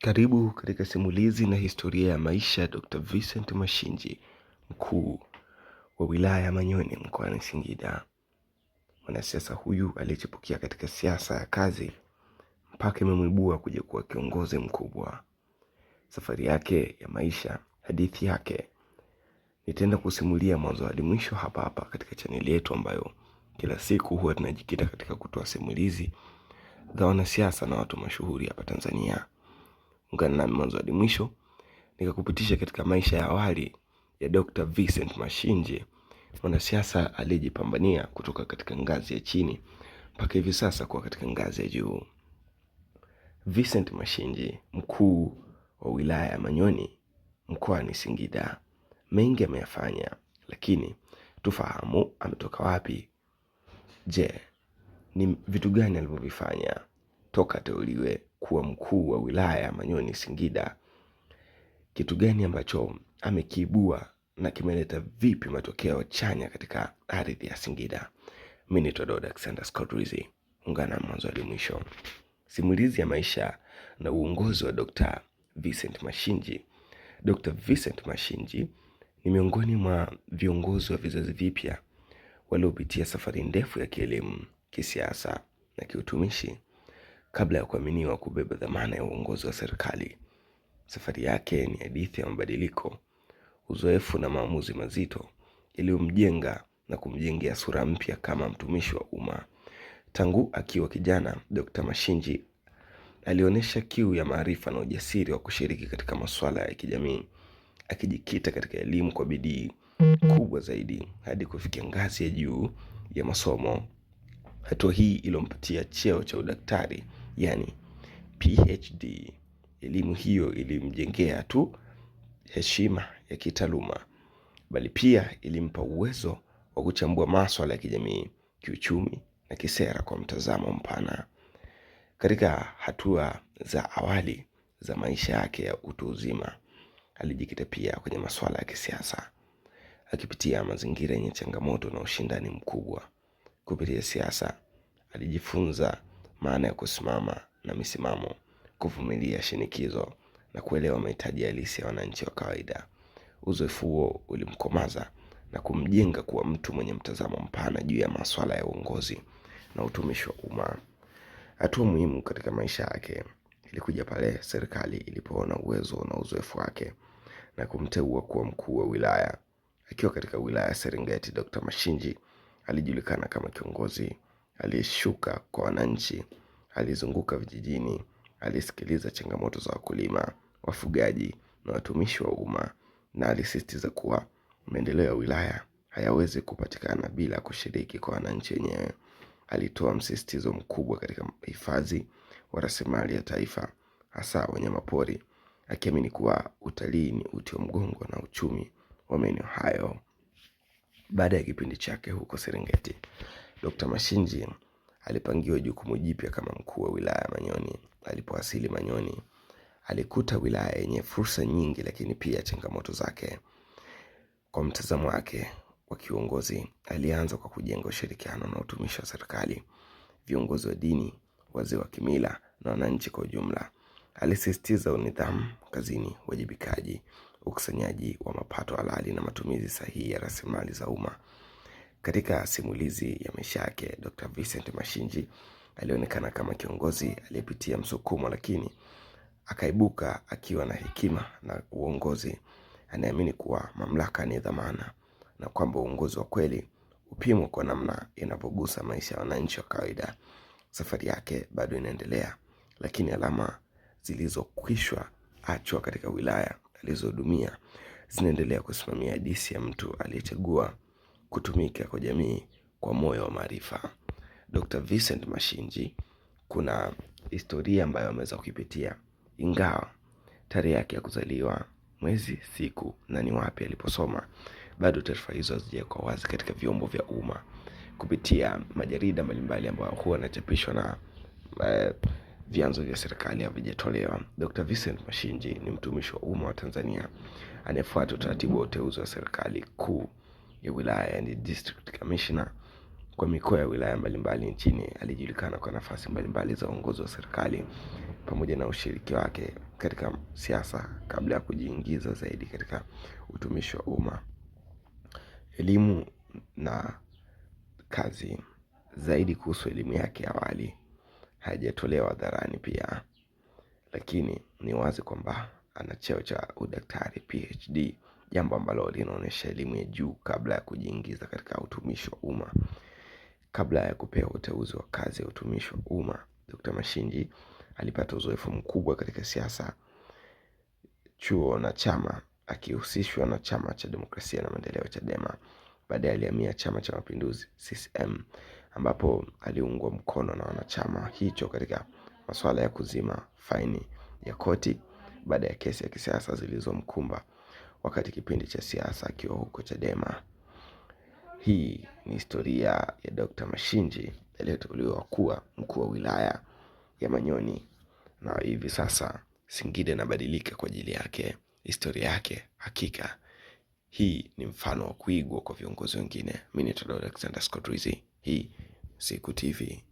Karibu katika simulizi na historia ya maisha ya Dr. Vincent Mashinji, mkuu wa wilaya ya Manyoni mkoani Singida. Mwanasiasa huyu aliyechipukia katika siasa ya kazi mpaka imemwibua kuja kuwa kiongozi mkubwa. Safari yake ya maisha, hadithi yake nitaenda kusimulia mwanzo hadi mwisho hapa katika chaneli yetu ambayo kila siku huwa tunajikita katika kutoa simulizi za wanasiasa na watu mashuhuri hapa Tanzania. Ungana nami mwanzo hadi mwisho nikakupitisha katika maisha ya awali ya Dr. Vincent Mashinji, mwanasiasa aliyejipambania kutoka katika ngazi ya chini mpaka hivi sasa kuwa katika ngazi ya juu. Vincent Mashinji, mkuu wa wilaya ya Manyoni mkoani Singida. Mengi ameyafanya, lakini tufahamu ametoka wapi. Je, ni vitu gani alivyovifanya toka teuliwe kuwa mkuu wa wilaya ya Manyoni Singida? Kitu gani ambacho amekiibua na kimeleta vipi matokeo chanya katika ardhi ya Singida? Mimi ni Alexander. Ungana mwanzo hadi mwisho. Simulizi ya maisha na uongozi wa Dr. Vincent Mashinji. Dr. Vincent Mashinji ni miongoni mwa viongozi wa vizazi vipya waliopitia safari ndefu ya kielimu, kisiasa na kiutumishi kabla ya kuaminiwa kubeba dhamana ya uongozi wa serikali. Safari yake ni hadithi ya mabadiliko, uzoefu na maamuzi mazito iliyomjenga na kumjengea sura mpya kama mtumishi wa umma. Tangu akiwa kijana, Dr. Mashinji alionyesha kiu ya maarifa na ujasiri wa kushiriki katika masuala ya kijamii, akijikita katika elimu kwa bidii kubwa zaidi hadi kufikia ngazi ya juu ya masomo. Hatua hii iliyompatia cheo cha udaktari, yani PhD. Elimu hiyo ilimjengea tu heshima ya kitaaluma, bali pia ilimpa uwezo wa kuchambua masuala ya kijamii, kiuchumi na kisera kwa mtazamo mpana. Katika hatua za awali za maisha yake ya utu uzima, alijikita pia kwenye masuala ya kisiasa, akipitia mazingira yenye changamoto na ushindani mkubwa. Kupitia siasa alijifunza maana ya kusimama na misimamo, kuvumilia shinikizo na kuelewa mahitaji halisi ya wananchi wa kawaida. Uzoefu huo ulimkomaza na kumjenga kuwa mtu mwenye mtazamo mpana juu ya masuala ya uongozi na utumishi wa umma. Hatua muhimu katika maisha yake ilikuja pale serikali ilipoona uwezo na uzoefu wake na kumteua kuwa mkuu wa wilaya. Akiwa katika wilaya ya Serengeti, Dr. Mashinji alijulikana kama kiongozi aliyeshuka kwa wananchi. Alizunguka vijijini, alisikiliza changamoto za wakulima, wafugaji na watumishi wa umma, na alisisitiza kuwa maendeleo ya wilaya hayawezi kupatikana bila kushiriki kwa wananchi wenyewe. Alitoa msisitizo mkubwa katika hifadhi wa rasilimali ya taifa, hasa wanyamapori, akiamini kuwa utalii ni uti wa mgongo na uchumi wa maeneo hayo. Baada ya kipindi chake huko Serengeti, Dr. Mashinji alipangiwa jukumu jipya kama mkuu wa wilaya ya Manyoni. Alipowasili Manyoni, alikuta wilaya yenye fursa nyingi lakini pia changamoto zake. Kwa mtazamo wake wa kiongozi, alianza kwa kujenga ushirikiano na utumishi wa serikali, viongozi wa dini, wazee wa kimila na wananchi kwa ujumla. Alisisitiza nidhamu kazini, uwajibikaji, ukusanyaji wa mapato halali na matumizi sahihi ya rasilimali za umma. Katika simulizi ya maisha yake, Dr. Vincent Mashinji alionekana kama kiongozi aliyepitia msukumo, lakini akaibuka akiwa na hekima na uongozi. Anaamini kuwa mamlaka ni dhamana na kwamba uongozi wa kweli upimwa kwa namna inavyogusa maisha ya wananchi wa kawaida. Safari yake bado inaendelea, lakini alama zilizokwisha achwa katika wilaya alizohudumia zinaendelea kusimamia hadithi ya mtu aliyechagua kutumika kwa jamii kwa moyo wa maarifa. Dr. Vincent Mashinji, kuna historia ambayo ameweza kuipitia, ingawa tarehe yake ya kuzaliwa, mwezi, siku na ni wapi aliposoma, bado taarifa hizo hazijawekwa wazi katika vyombo vya umma kupitia majarida mbalimbali ambayo huwa yanachapishwa na vyanzo vya serikali havijatolewa. Dr. Vincent Mashinji ni mtumishi wa umma wa Tanzania anayefuata utaratibu wa uteuzi wa serikali kuu ya wilaya, yani district commissioner, kwa mikoa ya wilaya mbalimbali nchini. Alijulikana kwa nafasi mbalimbali za uongozi wa serikali pamoja na ushiriki wake katika siasa kabla ya kujiingiza zaidi katika utumishi wa umma. Elimu na kazi. Zaidi kuhusu elimu yake awali haijatolewa hadharani pia, lakini ni wazi kwamba ana cheo cha udaktari PhD, jambo ambalo linaonyesha elimu ya juu kabla ya kujiingiza katika utumishi wa umma. Kabla ya kupewa uteuzi wa kazi ya utumishi wa umma, Dr. Mashinji alipata uzoefu mkubwa katika siasa, chuo na chama, akihusishwa na chama cha demokrasia na maendeleo Chadema. Baadaye alihamia chama cha mapinduzi CCM, ambapo aliungwa mkono na wanachama hicho katika masuala ya kuzima faini ya koti baada ya kesi ya kisiasa zilizomkumba wakati kipindi cha siasa akiwa huko Chadema. Hii ni historia ya Dr. Mashinji aliyeteuliwa kuwa mkuu wa wilaya ya Manyoni, na hivi sasa Singida inabadilika kwa ajili yake. Historia yake hakika hii ni mfano wa kuigwa kwa viongozi wengine. Mimi ni Alexander Scott Rizzi. Hii Siku TV.